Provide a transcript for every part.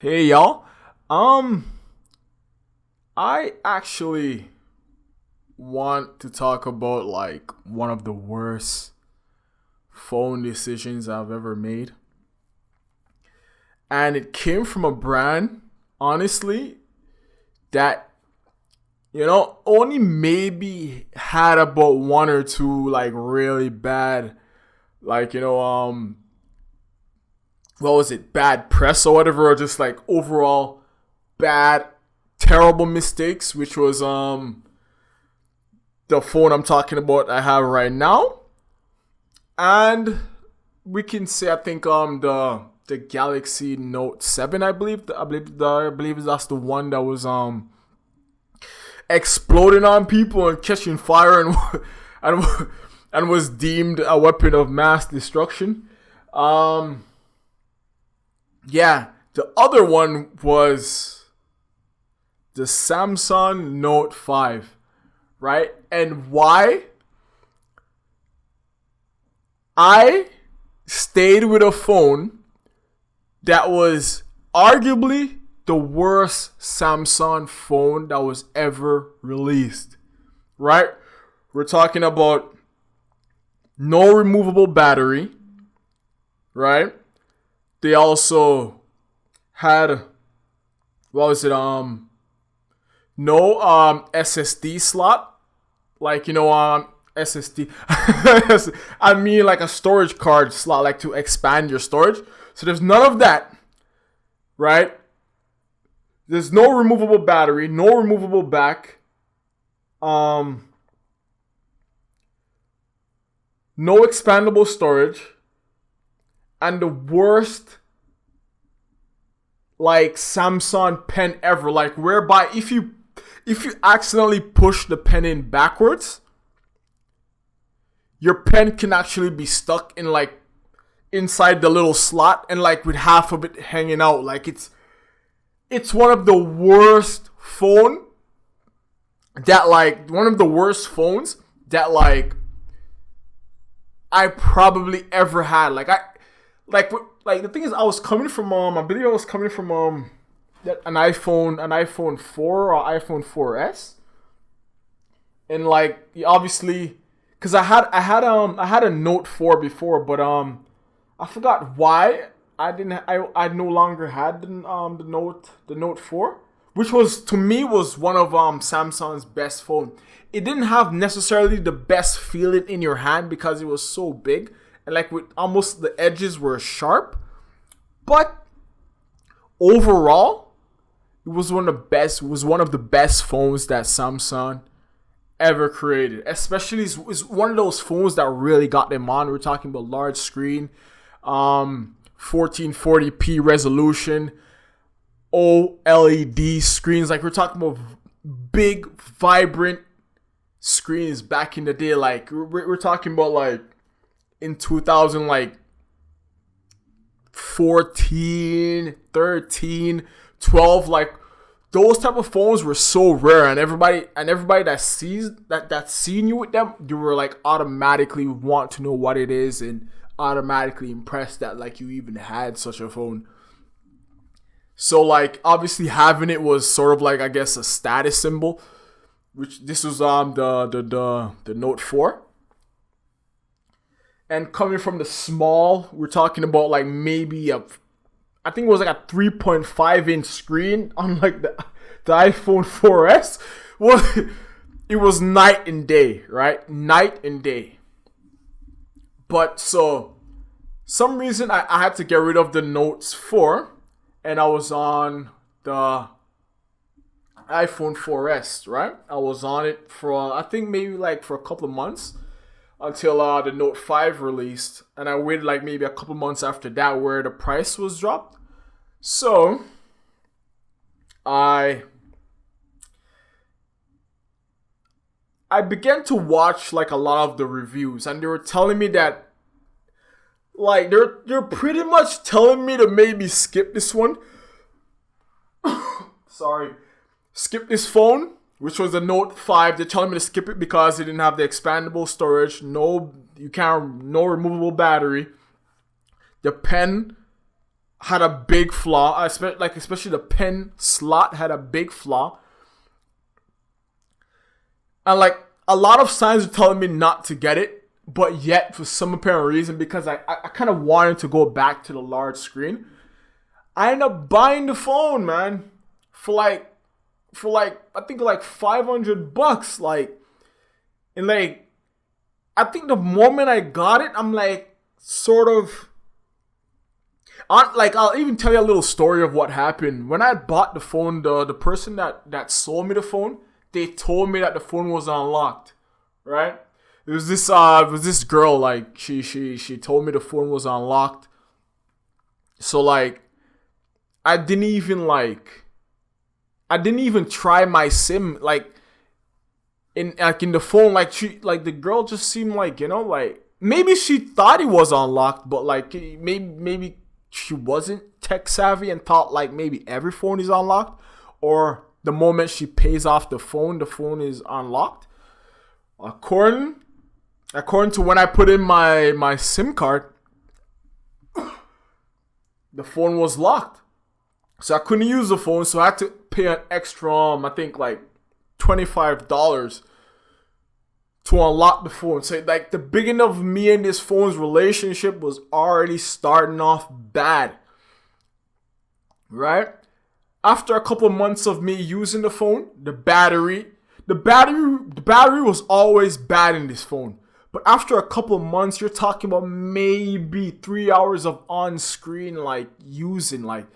Hey y'all. Um I actually want to talk about like one of the worst phone decisions I've ever made. And it came from a brand, honestly, that only maybe had about one or two like really bad like what was it, bad press or whatever, or just like overall bad, terrible mistakes, which was the phone I'm talking about I have right now. And we can say I think the Galaxy Note 7, I believe that's the one that was exploding on people and catching fire and and, and was deemed a weapon of mass destruction. Um yeah, the other one was the Samsung Note 5, right? And why I stayed with a phone that was arguably the worst Samsung phone that was ever released, right? We're talking about no removable battery, right? They also had, what was it, no SSD slot, like SSD. I mean like a storage card slot, like to expand your storage. So there's none of that, right? There's no removable battery, no removable back, um, no expandable storage, and the worst like Samsung pen ever, like whereby if you accidentally push the pen in backwards, your pen can actually be stuck in like inside the little slot and like with half of it hanging out. Like it's one of the worst phones that like I probably ever had. Like the thing is, I was coming from I believe I was coming from an iPhone 4 or iPhone 4S, and like obviously, because I had a Note 4 before, but I forgot why I no longer had the Note 4, which was to me was one of Samsung's best phone. It didn't have necessarily the best feeling in your hand because it was so big and like with almost the edges were sharp, but overall it was one of the best phones that Samsung ever created. Especially it's one of those phones that really got them on. We're talking about large screen, 1440p resolution, OLED screens. Like we're talking about big, vibrant screens back in the day. Like we're talking about like in 2000, like 14, 13, 12, like those type of phones were so rare, and everybody that seen you with them, you were like automatically want to know what it is and automatically impressed that like you even had such a phone. So like obviously having it was sort of like, I guess, a status symbol, which this was the Note 4. And coming from the small, we're talking about like maybe I think it was like a 3.5 inch screen on like the iPhone 4S. Well, it was night and day, right? Night and day. But so some reason I had to get rid of the Notes 4, and I was on the iPhone 4S, right? I was on it for I think maybe like for a couple of months until the Note 5 released, and I waited like maybe a couple months after that where the price was dropped. So I began to watch like a lot of the reviews, and they were telling me that like they're pretty much telling me to maybe skip this one. Sorry. Skip this phone, which was the Note 5. They're telling me to skip it because it didn't have the expandable storage, no removable battery. The pen had a big flaw. Especially the pen slot had a big flaw. And like a lot of signs are telling me not to get it, but yet for some apparent reason, because I kind of wanted to go back to the large screen, I ended up buying the phone, man, for like I think like $500. Like, and like I think the moment I got it, I'm like sort of. I'll even tell you a little story of what happened. When I bought the phone, the person that sold me the phone, they told me that the phone was unlocked, right? It was this girl, like she told me the phone was unlocked. So like I didn't even try my SIM like in the phone. Like the girl just seemed like, like maybe she thought it was unlocked, but like maybe she wasn't tech savvy and thought like maybe every phone is unlocked, or the moment she pays off the phone is unlocked. According to when I put in my SIM card, the phone was locked. So I couldn't use the phone, so I had to pay an extra, I think like $25 to unlock the phone. So like the beginning of me and this phone's relationship was already starting off bad. Right? After a couple months of me using the phone, the battery was always bad in this phone. But after a couple months, you're talking about maybe 3 hours of on-screen like using like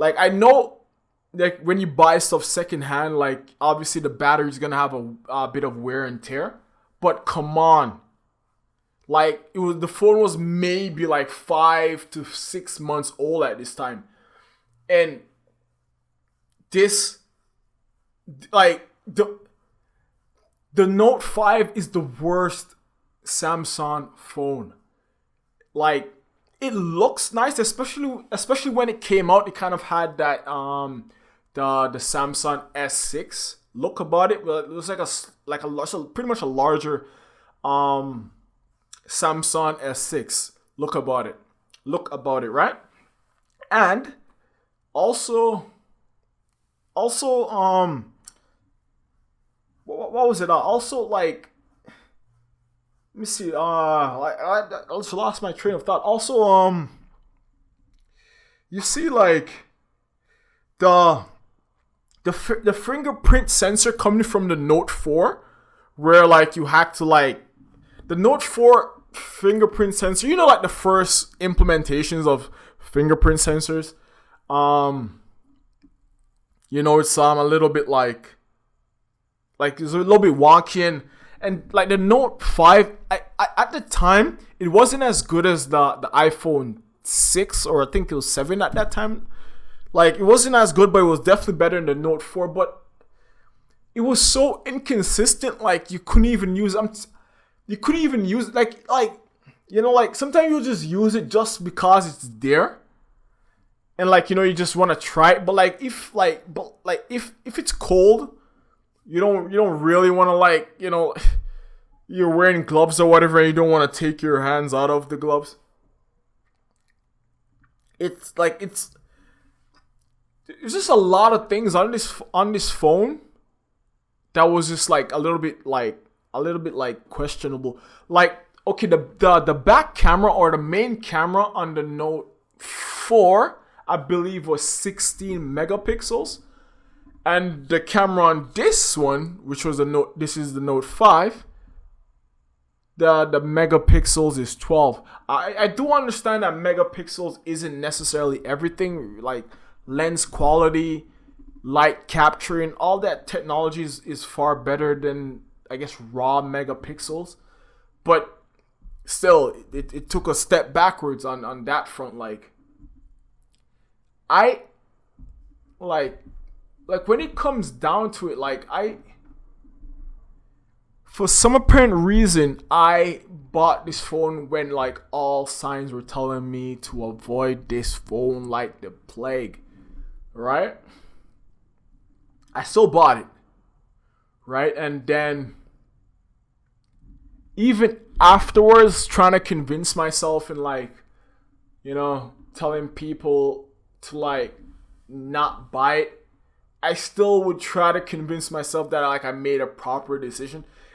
I know like when you buy stuff secondhand, like obviously the battery's gonna have a bit of wear and tear. But come on. Like the phone was maybe like 5 to 6 months old at this time. And this like the Note 5 is the worst Samsung phone. Like it looks nice, especially when it came out. It kind of had that the Samsung S6 look about it. Well, it was pretty much a larger Samsung S6 look about it, right? And also what was it? Also like, let me see. I also lost my train of thought. Also, you see, like the fingerprint sensor coming from the Note 4, where like you had to like the Note 4 fingerprint sensor. You know, like the first implementations of fingerprint sensors. It's a little bit like it's a little bit wonky and like the Note 5, I at the time, it wasn't as good as the iPhone 6, or I think it was 7 at that time. Like, it wasn't as good, but it was definitely better than the Note 4. But it was so inconsistent, like, you couldn't even use like sometimes you just use it just because it's there. And like, you just want to try it. But like, if it's cold, you don't really want to you're wearing gloves or whatever and you don't want to take your hands out of the gloves. It's just a lot of things on this phone that was just like a little bit questionable. Like, okay, the back camera or the main camera on the Note 4, I believe, was 16 megapixels. And the camera on this one, which was this is the Note 5, the megapixels is 12. I do understand that megapixels isn't necessarily everything. Like lens quality, light capturing, all that technology is far better than, I guess, raw megapixels. But still, it took a step backwards on that front. Like when it comes down to it, for some apparent reason, I bought this phone when like all signs were telling me to avoid this phone like the plague, right? I still bought it, right? And then even afterwards, trying to convince myself and like, telling people to like not buy it, I still would try to convince myself that like I made a proper decision.